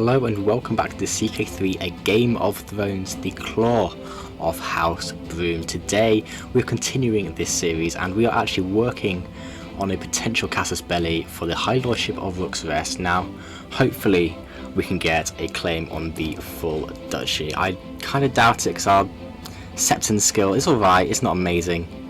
Hello and welcome back to the CK3, a Game of Thrones, the Claw of House BRUNE. Today we're continuing this series and we are actually working on a potential casus belli for the High Lordship of Rook's Rest. Now, hopefully we can get a claim on the full duchy. I kind of doubt it because our Septon skill is alright, it's not amazing,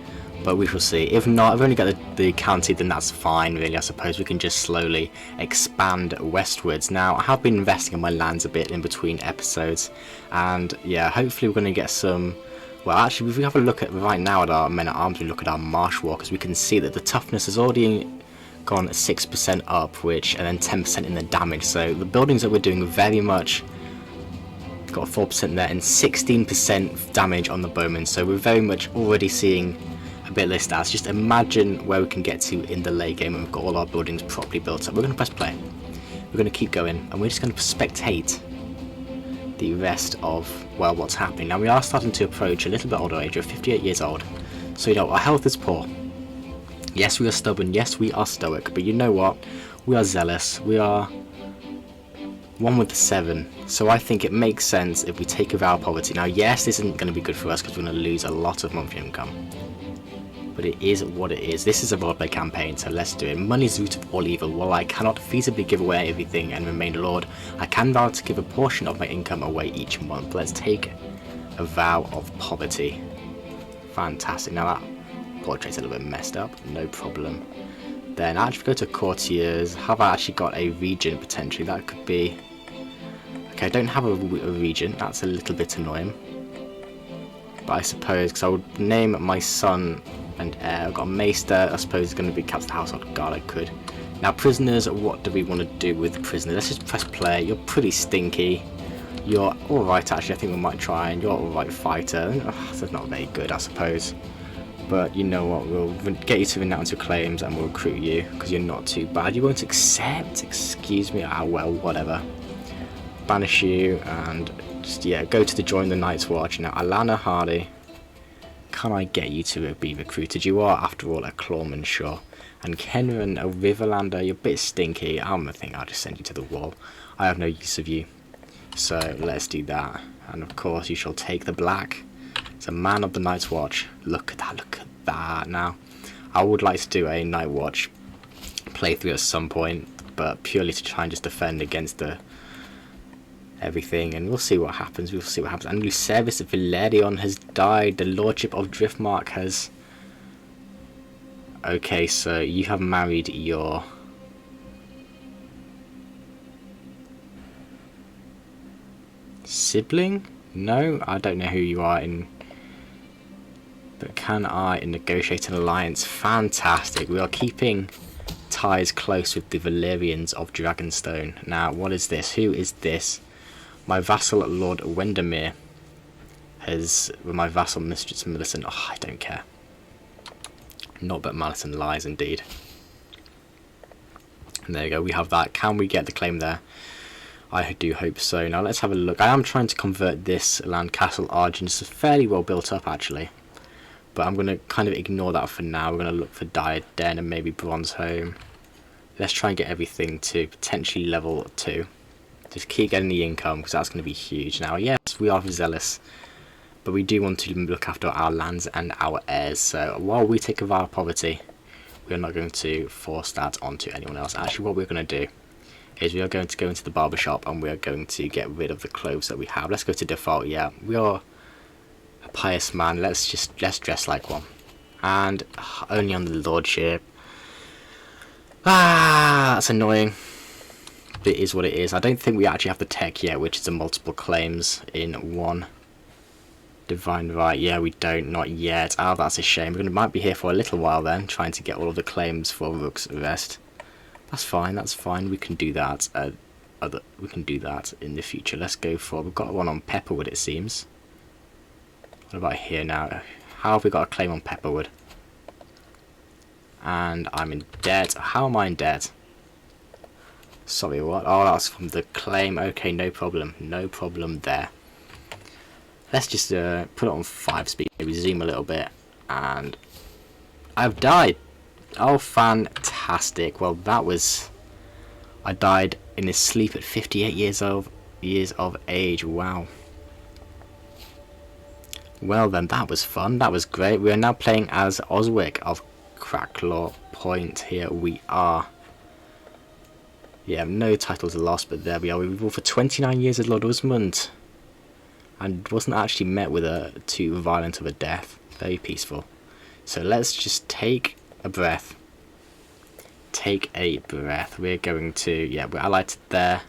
but we shall see. If not, if we only get the county, then that's fine really. I suppose we can just slowly expand westwards. Now, I have been investing in my lands a bit in between episodes, and yeah, hopefully we're going to get some. Well, actually, if we have a look at right now at our men at arms, we look at our marsh walkers, we can see that the toughness has already gone 6% up, which, and then 10% in the damage. So the buildings that we're doing very much got 4% there and 16% damage on the bowmen. So we're very much already seeing a bit less stats. Just imagine where we can get to in the late game and we've got all our buildings properly built up. We're going to press play. We're going to keep going and we're just going to spectate the rest of, well, what's happening. Now we are starting to approach a little bit older age. We're 58 years old. So you know, our health is poor. Yes, we are stubborn. Yes, we are stoic. But you know what? We are zealous. We are one with the 7. So I think it makes sense if we take a vow of poverty. Now, yes, this isn't going to be good for us because we're going to lose a lot of monthly income. But it is what it is. This is a roleplay campaign, so let's do it. Money's root of all evil. While I cannot feasibly give away everything and remain lord, I can vow to give a portion of my income away each month. Let's take a vow of poverty. Fantastic. Now that portrait's a little bit messed up, no problem. Then I actually go to courtiers. Have I actually got a regent potentially? That could be. Okay, I don't have a regent. That's a little bit annoying. But I suppose, because I would name my son and heir. I've got a maester. I suppose it's going to be captain household guard. I could. Now prisoners, what do we want to do with prisoners? Let's just press play. You're pretty stinky. You're alright actually, I think we might try, and you're alright fighter. That's not very good I suppose. But you know what, we'll get you to renounce your claims and we'll recruit you, because you're not too bad. You won't accept? Excuse me? Ah well, whatever. Banish you and just, yeah, go to the join the Night's Watch. Now Alana Hardy, can I get you to be recruited? You are, after all, a clawman, sure. And Kenran, a Riverlander, you're a bit stinky. I think I'll just send you to the wall. I have no use of you. So let's do that. And of course, you shall take the black. It's a man of the Night's Watch. Look at that, look at that. Now, I would like to do a Night Watch playthrough at some point, but purely to try and just defend against the everything, and we'll see what happens. We'll see what happens. And Lucerys Valerion has died. The Lordship of Driftmark has. Okay, so you have married your sibling? No, I don't know who you are in. But can I negotiate an alliance? Fantastic. We are keeping ties close with the Valyrians of Dragonstone. Now, what is this? Who is this? My vassal Lord Wendermere has, with my vassal Mistress Millicent. Oh, I don't care. Not but malice and lies indeed. And there you go, we have that. Can we get the claim there? I do hope so. Now let's have a look. I am trying to convert this land, Castle Argent. It's fairly well built up actually. But I'm going to kind of ignore that for now. We're going to look for Diadem and maybe Bronze Home. Let's try and get everything to potentially level 2. Just keep getting the income because that's going to be huge. Now, yes, we are zealous, but we do want to look after our lands and our heirs. So while we take a vow of poverty, we are not going to force that onto anyone else. Actually, what we're going to do is we are going to go into the barber shop and we are going to get rid of the clothes that we have. Let's go to default. Yeah, we are a pious man. Let's dress like one, and only on the lordship. Ah, that's annoying. It is what it is. I don't think we actually have the tech yet, which is a multiple claims in one. Divine right, yeah, we don't, not yet. Oh, that's a shame. Might be here for a little while then, trying to get all of the claims for Rook's Rest. That's fine, that's fine. We can do that. We can do that in the future. Let's go for. We've got one on Pepperwood, it seems. What about here now? How have we got a claim on Pepperwood? And I'm in debt. How am I in debt? Sorry, what? Oh, that's from the claim. Okay, no problem. No problem there. Let's just put it on 5 speed. Maybe zoom a little bit. And I've died. Oh, fantastic. Well, that was I died in his sleep at 58 years of age. Wow. Well then, that was fun. That was great. We are now playing as Oswick of Cracklaw Point. Here we are. Yeah, no titles are lost, but there we are. We ruled for 29 years as Lord Usmund, and wasn't actually met with too violent of a death. Very peaceful. So let's just take a breath. Take a breath. We're going to, yeah, we're allied to their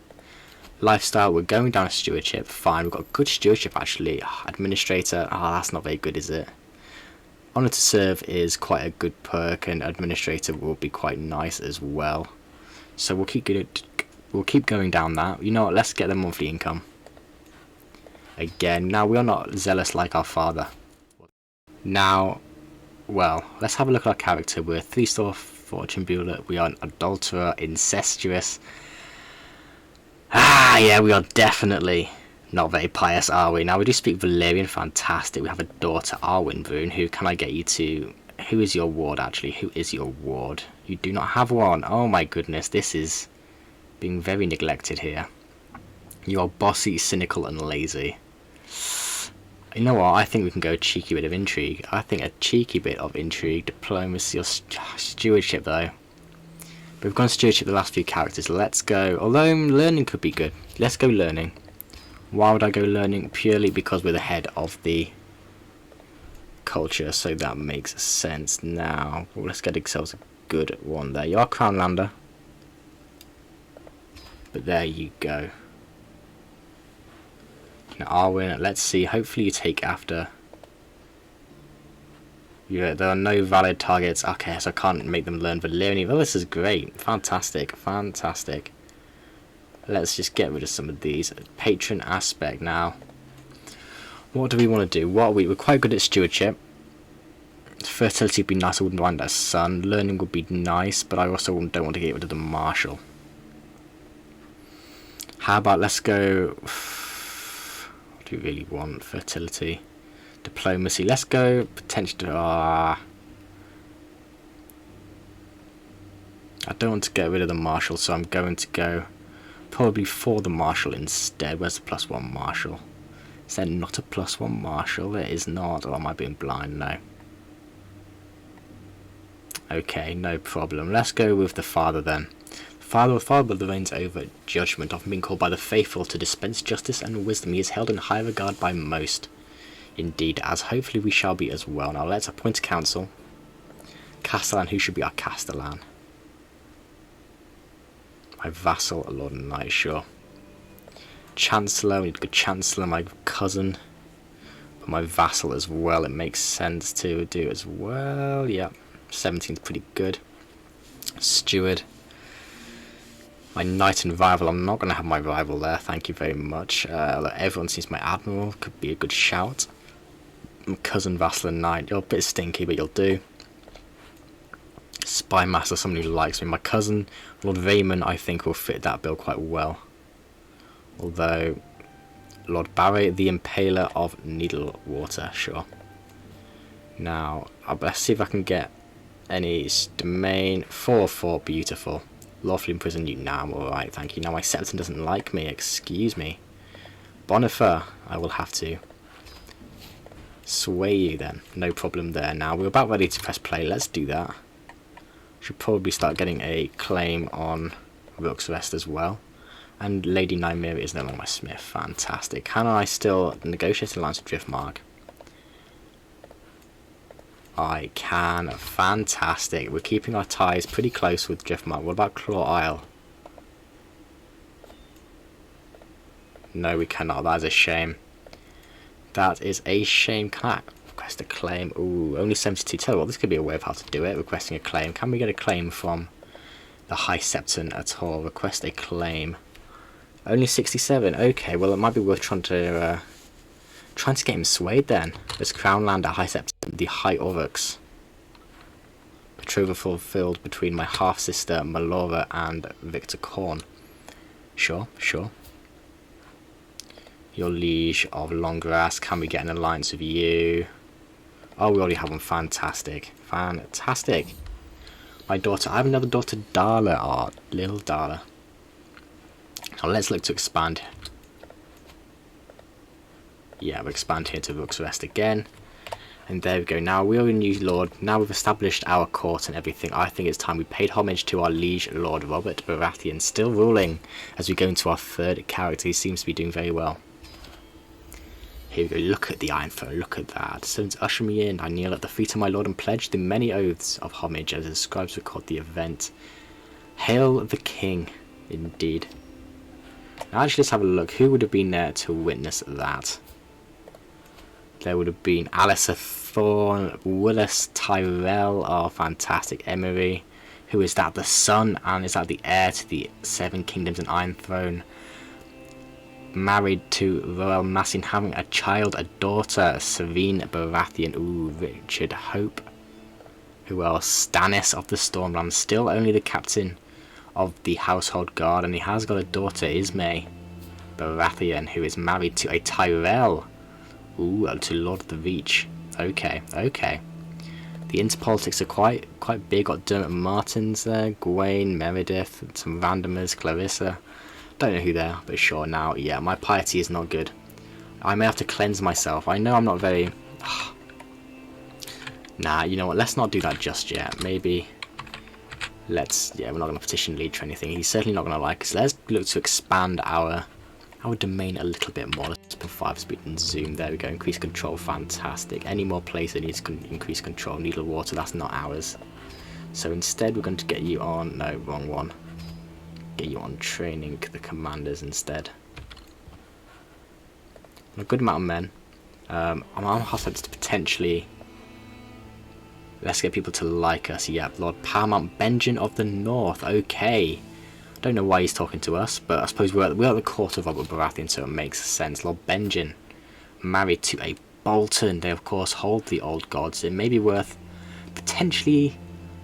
lifestyle. We're going down a stewardship. Fine, we've got good stewardship actually. Administrator, that's not very good, is it? Honour to serve is quite a good perk, and administrator will be quite nice as well. So we'll keep going down that. You know what? Let's get the monthly income. Again, now we are not zealous like our father. Now, well, let's have a look at our character. We're a 3-star fortune builder. We are an adulterer, incestuous. Yeah, we are definitely not very pious, are we? Now we do speak Valyrian, fantastic. We have a daughter, Arwen Brune. Who can I get you to? Who is your ward actually? Who is your ward? You do not have one. Oh my goodness, this is being very neglected here. You are bossy, cynical, and lazy. You know what? I think we can go a cheeky bit of intrigue. I think a cheeky bit of intrigue, diplomacy, or stewardship though. But we've gone stewardship the last few characters. Let's go. Although learning could be good. Let's go learning. Why would I go learning? Purely because we're the head of the culture, so that makes sense. Now, well, let's get ourselves a good one there. You are Crownlander. But there you go. Now, Arwen, let's see. Hopefully you take after. Yeah, there are no valid targets. Okay, so I can't make them learn Valyrian. Oh, this is great. Fantastic. Fantastic. Let's just get rid of some of these. Patron aspect now. What do we want to do? What are we? We're quite good at stewardship. Fertility would be nice. I wouldn't mind a son. Learning would be nice, but I also don't want to get rid of the marshal. How about let's go... What do we really want? Fertility. Diplomacy. Let's go potential. I don't want to get rid of the marshal, so I'm going to go probably for the marshal instead. Where's the +1 marshal? Is there not a +1 marshal? It is not. Or am I being blind? No. Okay, no problem. Let's go with the father then. Father of the reigns over judgment, often being called by the faithful to dispense justice and wisdom. He is held in high regard by most. Indeed, as hopefully we shall be as well. Now let's appoint a council. Castellan, who should be our Castellan? My vassal, Lord Knight, sure. Chancellor, we need a good Chancellor, my cousin. But my vassal as well, it makes sense to do as well. Yeah, 17's pretty good. Steward. My knight and rival, I'm not going to have my rival there, thank you very much. Everyone seems my admiral, could be a good shout. My cousin, vassal and knight, you're a bit stinky, but you'll do. Spy master, someone who likes me. My cousin, Lord Raymond, I think will fit that bill quite well. Although, Lord Barry, the Impaler of Needlewater, sure. Now, let's see if I can get any domain. 4-4, beautiful. Lawfully imprison you. Now I'm alright, thank you. Now my Septon doesn't like me, excuse me. Bonifer, I will have to sway you then. No problem there. Now we're about ready to press play. Let's do that. Should probably start getting a claim on Rook's Rest as well. And Lady Nymeria is no longer my smith. Fantastic. Can I still negotiate an alliance with Driftmark? I can. Fantastic. We're keeping our ties pretty close with Driftmark. What about Claw Isle? No, we cannot. That is a shame. That is a shame. Can I request a claim? Ooh, only 72. Tell you what, this could be a way of how to do it. Requesting a claim. Can we get a claim from the High Septon at all? Request a claim. Only 67. Okay, well it might be worth trying to get him swayed then. There's Crownlander, High Septon, the High Oryx. Betrothal fulfilled between my half-sister Melora and Victor Korn. Sure, sure. Your Liege of Longgrass, can we get an alliance with you? Oh, we already have one. Fantastic. Fantastic. My daughter, I have another daughter, Darla. Oh, little Darla. Now let's look to expand. Yeah, we'll expand here to Rook's Rest again. And there we go. Now we're a new lord. Now we've established our court and everything. I think it's time we paid homage to our liege lord Robert Baratheon, still ruling as we go into our third character. He seems to be doing very well. Here we go. Look at the Iron Throne. Look at that. Servants, usher me in. I kneel at the feet of my lord and pledge the many oaths of homage as the scribes record the event. Hail the king, indeed. Now actually, let's have a look. Who would have been there to witness that? There would have been Alistair Thorne, Willis Tyrell, oh fantastic, Emery. Who is that? The son, and is that the heir to the Seven Kingdoms and Iron Throne? Married to Royal Massin, having a child, a daughter, Serene Baratheon. Ooh, Richard Hope. Who else? Stannis of the Stormlands, still only the captain of the household guard, and he has got a daughter, Ismay Baratheon, who is married to a Tyrell. Ooh, to Lord of the Reach. Okay, okay. The interpolitics are quite big. Got Dermot Martins there, Gawain, Meredith, some randomers, Clarissa. Don't know who they are, but sure. Now, yeah, my piety is not good. I may have to cleanse myself. I know I'm not very... Nah, you know what? Let's not do that just yet. Maybe... Let's... Yeah, we're not going to petition lead for anything. He's certainly not going to like us. Let's look to expand our domain a little bit more. Let's put 5 speed and zoom. There we go. Increase control. Fantastic. Any more place that needs increase control. Needle water. That's not ours. So instead, we're going to get you on... No, wrong one. Get you on training the commanders instead. A good amount of men. I'm hostile to potentially... Let's get people to like us. Yep, Lord Paramount Benjen of the North. Okay. Don't know why he's talking to us, but I suppose we're at the court of Robert Baratheon, so it makes sense. Lord Benjen, married to a Bolton. They, of course, hold the old gods. It may be worth potentially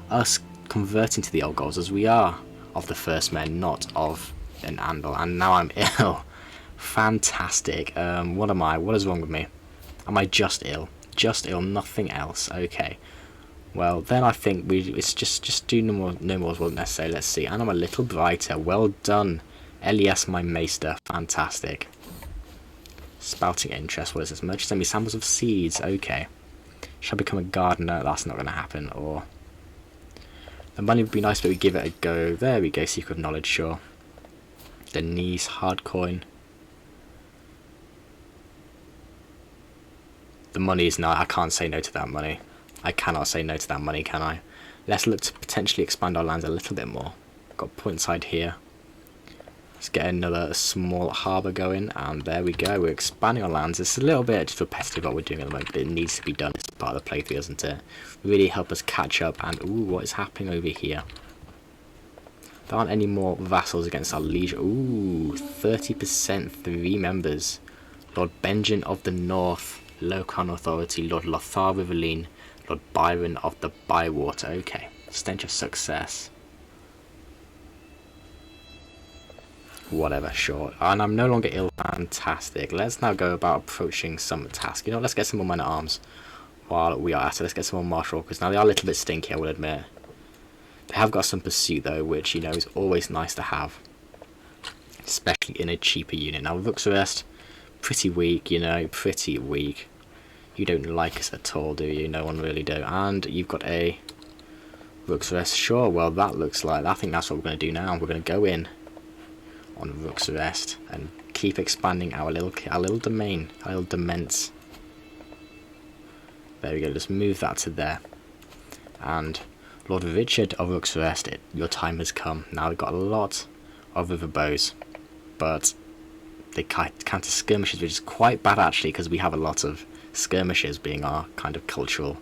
us converting to the old gods, as we are of the first men, not of an Andal. And now I'm ill. Fantastic. What am I? What is wrong with me? Am I just ill? Just ill, nothing else. Okay. Well, then I think it's just do no more wasn't necessary. Let's see. And I'm a little brighter. Well done, Elias, my maester. Fantastic. Spouting interest. What is this? Merchant send me samples of seeds. Okay. Shall I become a gardener? That's not going to happen. Or the money would be nice, but we give it a go. There we go. Secret of knowledge. Sure. Denise, hard coin. The money is not. I can't say no to that money. I cannot say no to that money, can I? Let's look to potentially expand our lands a little bit more. Got point side here. Let's get another small harbour going, and there we go. We're expanding our lands. It's a little bit just repetitive what we're doing at the moment, but it needs to be done. It's part of the playthrough, doesn't it? Really help us catch up. And ooh, what is happening over here? There aren't any more vassals against our liege. Ooh, 30%, 3 members. Lord Benjen of the North, Locan Authority, Lord Lothar Riverline, Lord Byron of the Bywater. Okay, stench of success. Whatever, sure. And I'm no longer ill. Fantastic. Let's now go about approaching some task. You know, let's get some more men at arms while we are at it. Let's get some more martial because now they are a little bit stinky, I will admit. They have got some pursuit though, which, you know, is always nice to have, especially in a cheaper unit. Now, Rook's Rest, pretty weak, you know, pretty weak. You don't like us at all, do you? No one really do. And you've got a Rook's Rest. Sure, well, that looks like... I think that's what we're going to do now. We're going to go in on Rook's Rest and keep expanding our little domain, our little dements. There we go. Just move that to there. And Lord Richard of Rook's Rest, your time has come. Now we've got a lot of river bows, but they counter skirmishes, which is quite bad actually, because we have a lot of skirmishers being our kind of cultural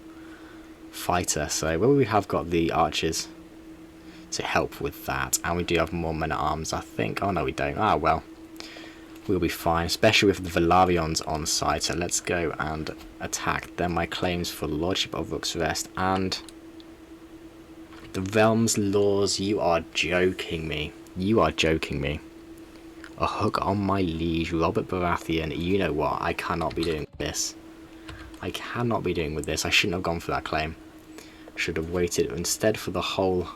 fighter. So where we have got the archers to help with that, and we do have more men at arms, I think. Oh no, we don't. Ah well, we'll be fine, especially with the Velaryons on side. So let's go and attack them. My claims for Lordship of Rook's Rest and the Realm's Laws. You are joking me. You are joking me. A hook on my liege, Robert Baratheon. You know what? I cannot be doing this. I cannot be doing with this. I shouldn't have gone for that claim. Should have waited instead for the whole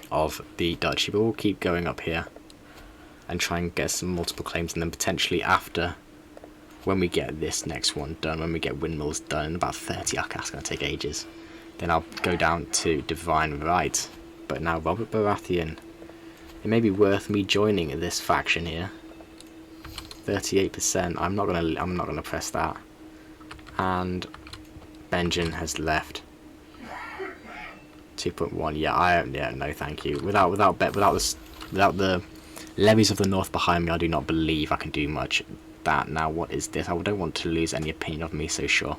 of the duchy. But we'll keep going up here. and try and get some multiple claims, and then potentially after, when we get this next one done, when we get windmills done, about 30, that's going to take ages, then I'll go down to Divine Right. But now Robert Baratheon, it may be worth me joining this faction here. 38%. I'm not gonna press that. And Benjen has left. 2.1. Yeah, no, thank you. Without the levies of the north behind me, I do not believe I can do much. That now, what is this? I don't want to lose any opinion of me, so sure.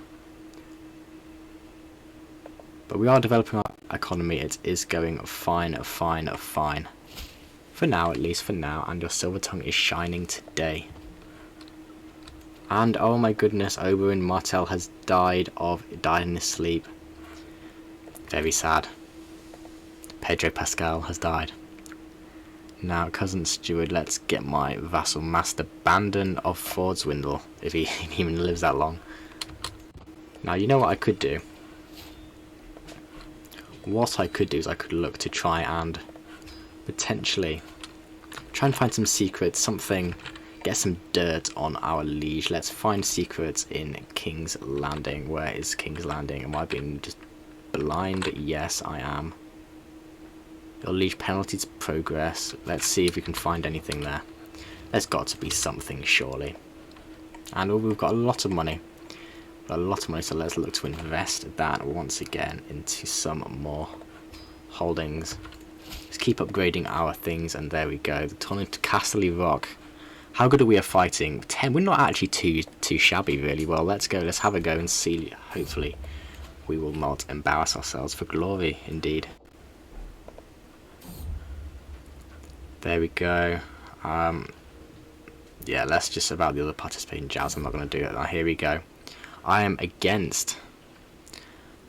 But we are developing our economy. It is going fine. For now, at least for now. And your silver tongue is shining today. And oh my goodness, Oberyn Martell has died in his sleep. Very sad. Pedro Pascal has died. Now, Cousin Steward, let's get my vassal master Bandon of Fordswindle, if he even lives that long. Now, you know what I could do? What I could do is I could look to try and potentially try and find some secrets, something, get some dirt on our liege. Let's find secrets in King's Landing. Where is King's Landing? Am I being just blind? Yes, I am. Your liege penalty to progress. Let's see if we can find anything there. There's got to be something, surely. And we've got a lot of money. So let's look to invest that once again into some more holdings. Let's keep upgrading our things, and there we go. The tunnel to Castle Rock. How good are we at fighting? 10. We're not actually too shabby, really. Well, let's go. Let's have a go and see. Hopefully, we will not embarrass ourselves for glory, indeed. There we go. Yeah, let's just about the other participating jazz. I'm not going to do it. Now, here we go. I am against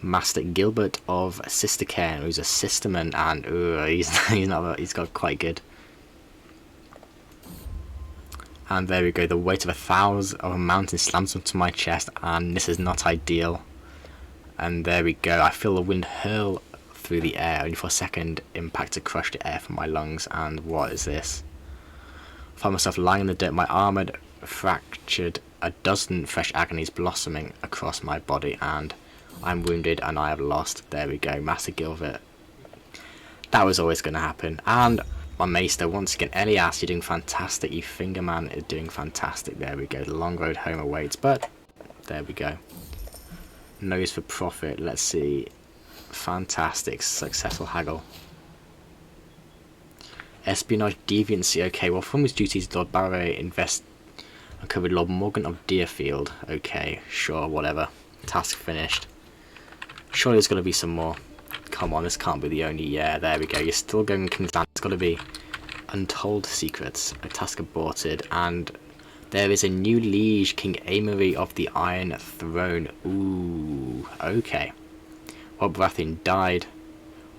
Master Gilbert of Sister Cairn, who's a sisterman, and he's got quite good. And there we go. The weight of a mountain slams onto my chest, and this is not ideal. And there we go. I feel the wind hurl through the air, only for a second impact to crush the air from my lungs. And what is this? I find myself lying in the dirt, my armoured fractured, a dozen fresh agonies blossoming across my body, and I'm wounded and I have lost. There we go, Master Gilbert. That was always going to happen. And my maester, once again, Elias, you're doing fantastic. You fingerman is doing fantastic. There we go, the long road home awaits, but there we go. Nose for profit, let's see. Fantastic, successful haggle. Espionage deviancy, okay, well, from his duties, Lord Barrow uncovered Lord Morgan of Deerfield. Okay, sure, whatever. Task finished. Surely there's got to be some more. Come on, this can't be the only. Yeah, there we go. You're still going King's Land. It's got to be untold secrets. A task aborted, and there is a new liege, King Amory of the Iron Throne. Ooh, okay. Well, Baratheon died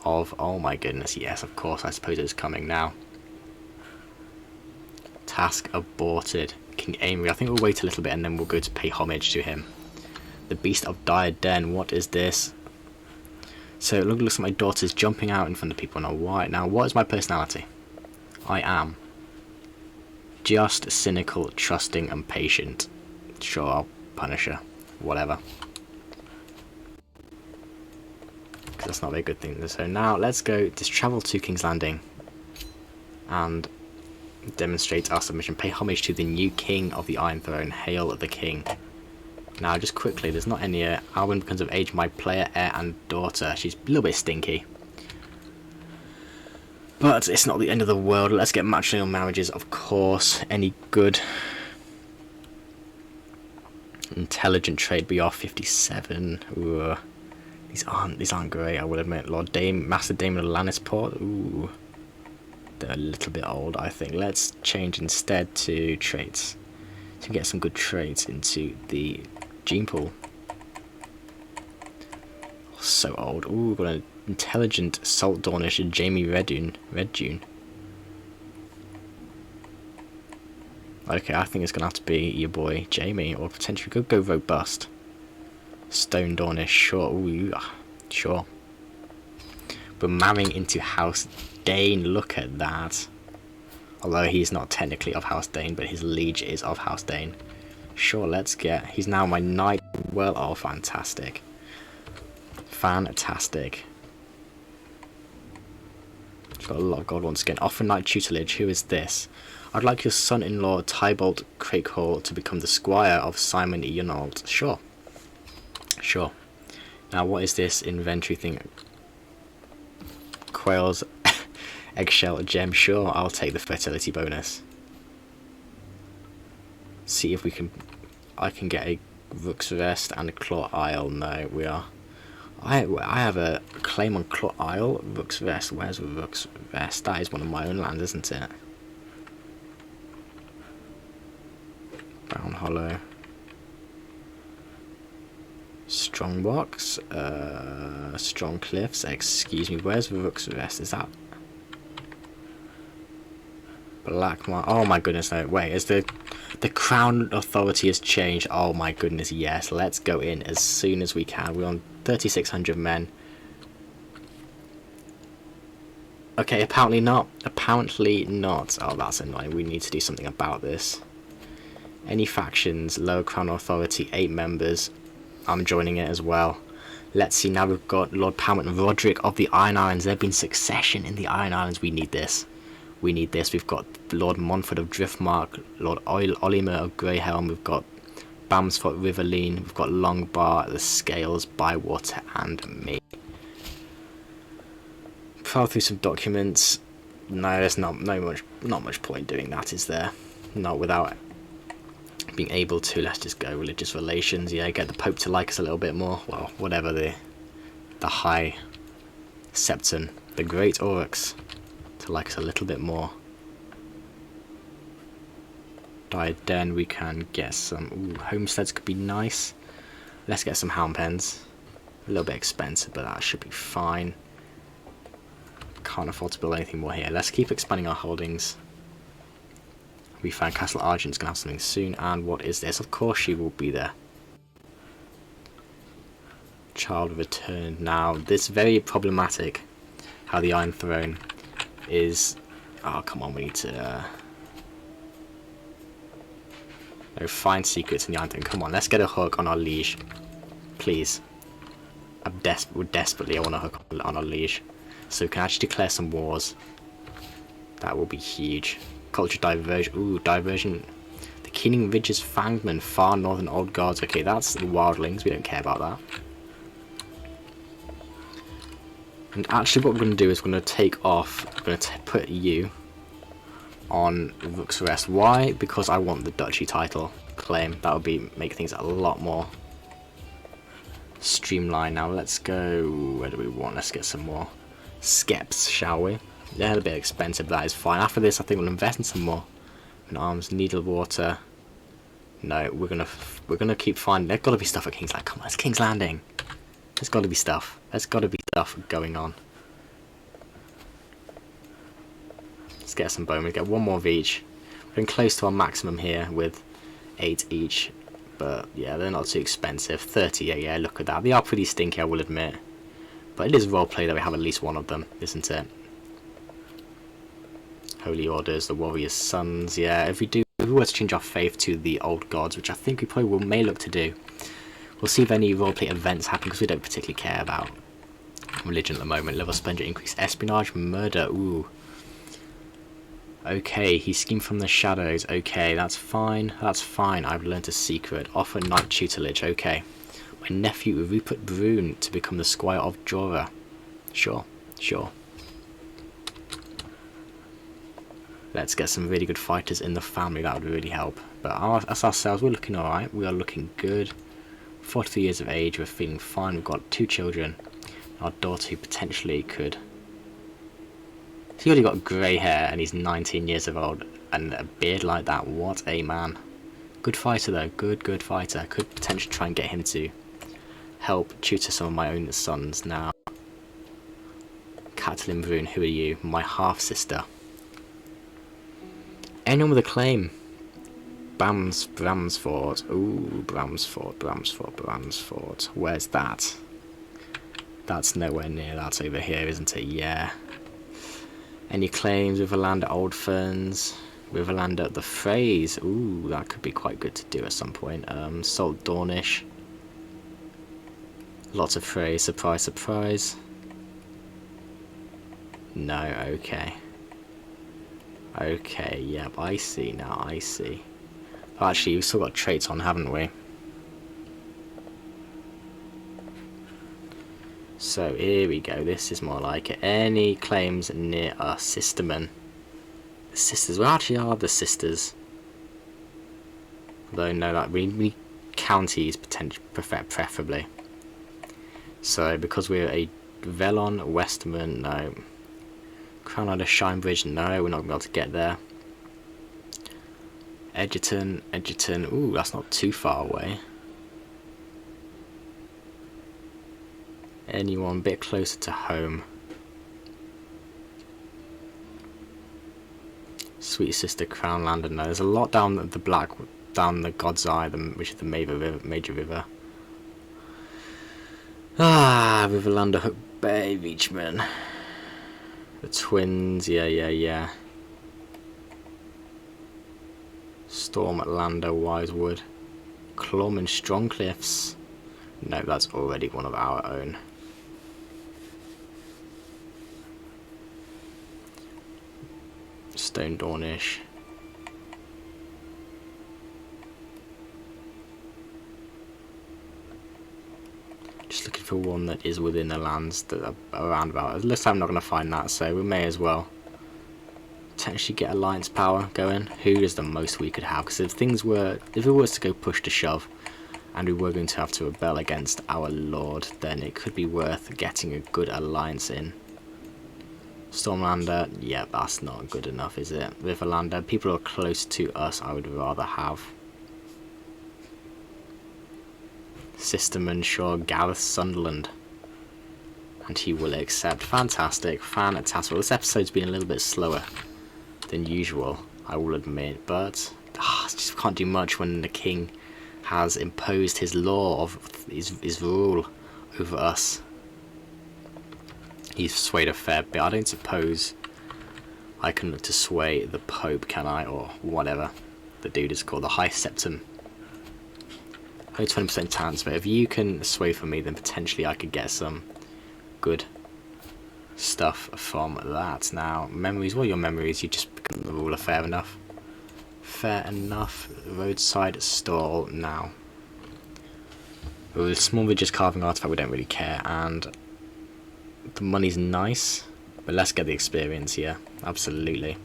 of. Oh my goodness, yes, of course. I suppose it's coming now. Task aborted. King Amory. I think we'll wait a little bit and then we'll go to pay homage to him. The Beast of Dire Den. What is this? So it looks like my daughter's jumping out in front of people now. Why? Now, what is my personality? I am just cynical, trusting, and patient. Sure, I'll punish her. Whatever. Because that's not a very good thing. So now let's go just travel to King's Landing and demonstrate our submission. Pay homage to the new King of the Iron Throne. Hail the King. Now, just quickly, there's not any Alwyn becomes of age, my player, heir, and daughter. She's a little bit stinky. But it's not the end of the world. Let's get matrimonial marriages, of course. Any good intelligent trade BR 57. Ooh. These aren't great, I will admit. Master Damon of Lannisport. Ooh. They're a little bit old, I think. Let's change instead to traits. To get some good traits into the gene pool. So old. Ooh, got an intelligent Salt Dornish and Jamie Red Dune. Okay, I think it's gonna have to be your boy Jamie, or potentially could go robust. Stone Dornish, sure. Ooh, sure. We're marrying into House Dane. Look at that. Although he's not technically of House Dane, but his liege is of House Dane. Sure, let's get... He's now my knight. Well, oh, fantastic. Fantastic. He's got a lot of gold once again. Offer knight tutelage. Who is this? I'd like your son-in-law, Tybalt Cracklaw, to become the squire of Simon Eonault. Sure. Sure. Now, what is this inventory thing? Quail's eggshell gem. Sure, I'll take the fertility bonus. See if we can... I can get a Rook's Rest and a Claw Isle. No, we are... I have a claim on Claw Isle. Rook's Rest. Where's Rook's Rest? That is one of my own lands, isn't it? Brown Hollow. Strongbox. Strong Cliffs. Excuse me. Where's Rook's Rest? Is that... Blackmar. Oh my goodness, no. Wait, is the Crown Authority has changed? Oh my goodness, yes. Let's go in as soon as we can. We're on 3,600 men. Okay, apparently not. Apparently not. Oh, that's annoying. We need to do something about this. Any factions, lower Crown Authority, 8 members. I'm joining it as well. Let's see, now we've got Lord Palmet and Roderick of the Iron Islands. There have been succession in the Iron Islands. We need this. We need this. We've got Lord Montfort of Driftmark, Lord Olymer of Greyhelm, we've got Bamsford, Riverleen, we've got Longbar, the Scales, Bywater, and me. File through some documents. No, there's not much point doing that, is there? Not without being able to. Let's just go religious relations. Yeah, get the Pope to like us a little bit more. Well, whatever the High Septon, the Great Aurochs, to like us a little bit more. Then we can get some homesteads, could be nice. Let's get some hound pens. A little bit expensive, but that should be fine. Can't afford to build anything more here. Let's keep expanding our holdings. We found Castle Argent's gonna have something soon. And what is this? Of course she will be there. Child returned. Now this is very problematic. How the Iron Throne is... Oh come on, we need to find secrets in the Iron Throne. Come on, let's get a hook on our liege, please. I want a hook on our liege, so we can actually declare some wars. That will be huge. Culture diversion. Ooh, diversion. The Keening Ridge's Fangmen, far northern Old Guards. Okay, that's the Wildlings. We don't care about that. And actually what we're going to do is we're going to take off, we're going to put you on Rook's Rest. Why? Because I want the duchy title claim. That would make things a lot more streamlined. Now let's go, where do we want? Let's get some more skeps, shall we? They're a bit expensive, but that is fine. After this I think we'll invest in some more. In arms, Needlewater. No, we're gonna keep finding. There's gotta be stuff at King's Landing. Come on, it's King's Landing. There's gotta be stuff. There's gotta be stuff going on. Let's get some bowmen. Get one more of each. We're getting close to our maximum here with 8 each. But yeah, they're not too expensive. 30, yeah, look at that. They are pretty stinky, I will admit. But it is roleplay that we have at least one of them, isn't it? Holy Orders, the Warrior's Sons. Yeah, if we were to change our faith to the Old Gods, which I think we probably may look to do. We'll see if any roleplay events happen, because we don't particularly care about religion at the moment. Level Splendor, increased espionage, murder. Ooh. Okay, he schemed from the shadows. Okay, that's fine. That's fine. I've learned a secret. Offer knight tutelage. Okay. My nephew Rupert Brune to become the squire of Jorah. Sure, sure. Let's get some really good fighters in the family. That would really help. But as ourselves, we're looking alright. We are looking good. 43 years of age. We're feeling fine. We've got 2 children. Our daughter who potentially could... He's already got grey hair and he's 19 years of old. And a beard like that. What a man. Good fighter though. Good fighter. Could potentially try and get him to help tutor some of my own sons. Now, Catelyn Brune, who are you? My half-sister. Anyone with a claim? Bramsford. Ooh, Bramsford. Where's that? That's nowhere near. That's over here, isn't it? Yeah. Any claims with a land at Old Ferns? With a land at the Phrase? Ooh, that could be quite good to do at some point. Salt Dornish. Lots of Phrase, surprise, surprise. No, okay. Okay, yep, I see now, I see. Oh, actually, we've still got traits on, haven't we? So, here we go, this is more like it. Any claims near us? Sistermen. The sisters, well, actually are the sisters. Although, no, like, we need counties, preferably. So, because we're a Velon, Westerman, no. Crownlander, Shinebridge, no, we're not going to be able to get there. Edgerton, ooh, that's not too far away. Anyone a bit closer to home? Sweet Sister, Crownlander, no. There's a lot down the Black, down the God's Eye, which is the major river. Ah, Riverlander, Hook Bay, Reachman. The Twins, yeah. Storm, Lander, Wisewood. Clawman, Strongcliffs. No, that's already one of our own. Stone Dornish. Just looking for one that is within the lands that are around about. Looks like I'm not going to find that, so we may as well potentially get alliance power going. Who is the most we could have? Because if it was to go push to shove, and we were going to have to rebel against our lord, then it could be worth getting a good alliance in. Stormlander, yeah, that's not good enough, is it? Riverlander, people who are close to us, I would rather have. Sisterman, sure, Gareth Sunderland. And he will accept. Fantastic, fantastic. Well, this episode's been a little bit slower than usual, I will admit, but just can't do much when the king has imposed his law of his rule over us. He's swayed a fair bit. I don't suppose I can look to sway the Pope, can I? Or whatever the dude is called, the High Septum. Only 20% chance, but if you can sway for me, then potentially I could get some good stuff from that. Now, memories, what are your memories? You just become the ruler, fair enough. Fair enough. Roadside stall now. With small ridges carving artifact, we don't really care, and the money's nice, but let's get the experience here. Absolutely.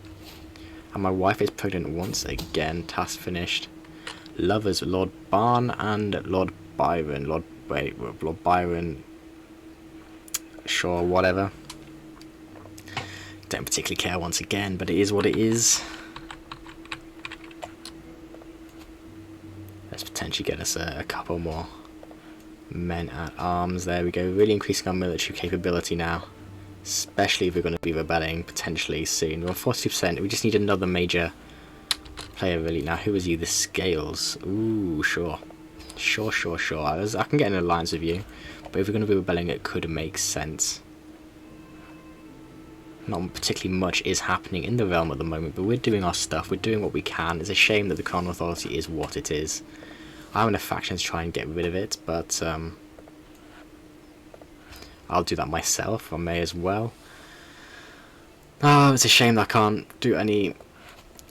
And my wife is pregnant once again. Task finished. Lovers, Lord Barn and Lord Byron. Lord Byron. Sure, whatever. Don't particularly care once again, but it is what it is. Let's potentially get us a couple more men at arms. There we go. Really increasing our military capability now. Especially if we're going to be rebelling potentially soon. We're 40%. We just need another major player really. Now, who is you? The Scales. Ooh, sure. Sure. I can get an alliance with you. But if we're going to be rebelling, it could make sense. Not particularly much is happening in the realm at the moment, but we're doing our stuff. We're doing what we can. It's a shame that the Crown Authority is what it is. I'm in a faction to try and get rid of it, but I'll do that myself. I may as well. Oh, it's a shame that I can't do any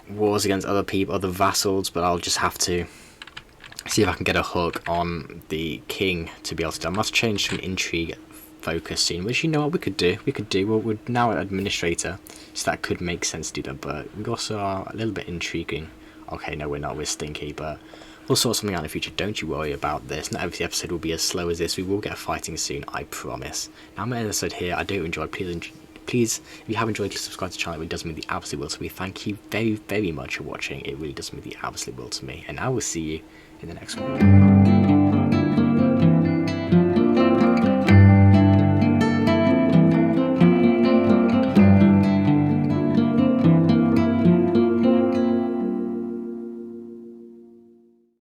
wars against other people, other vassals, but I'll just have to see if I can get a hook on the king to be able to do. I must change to an intrigue focus soon, which you know what we could do. We're now an administrator, so that could make sense to do that, but we also are a little bit intriguing. Okay, no, we're not. We're stinky, but we'll sort something out in the future. Don't you worry about this. Not every episode will be as slow as this. We will get fighting soon, I promise. Now, I'm going to end the episode here. I do enjoy. Please, if you have enjoyed, please subscribe to the channel. It does mean the absolute world to me. Thank you very, very much for watching. It really does mean the absolute world to me. And I will see you in the next one.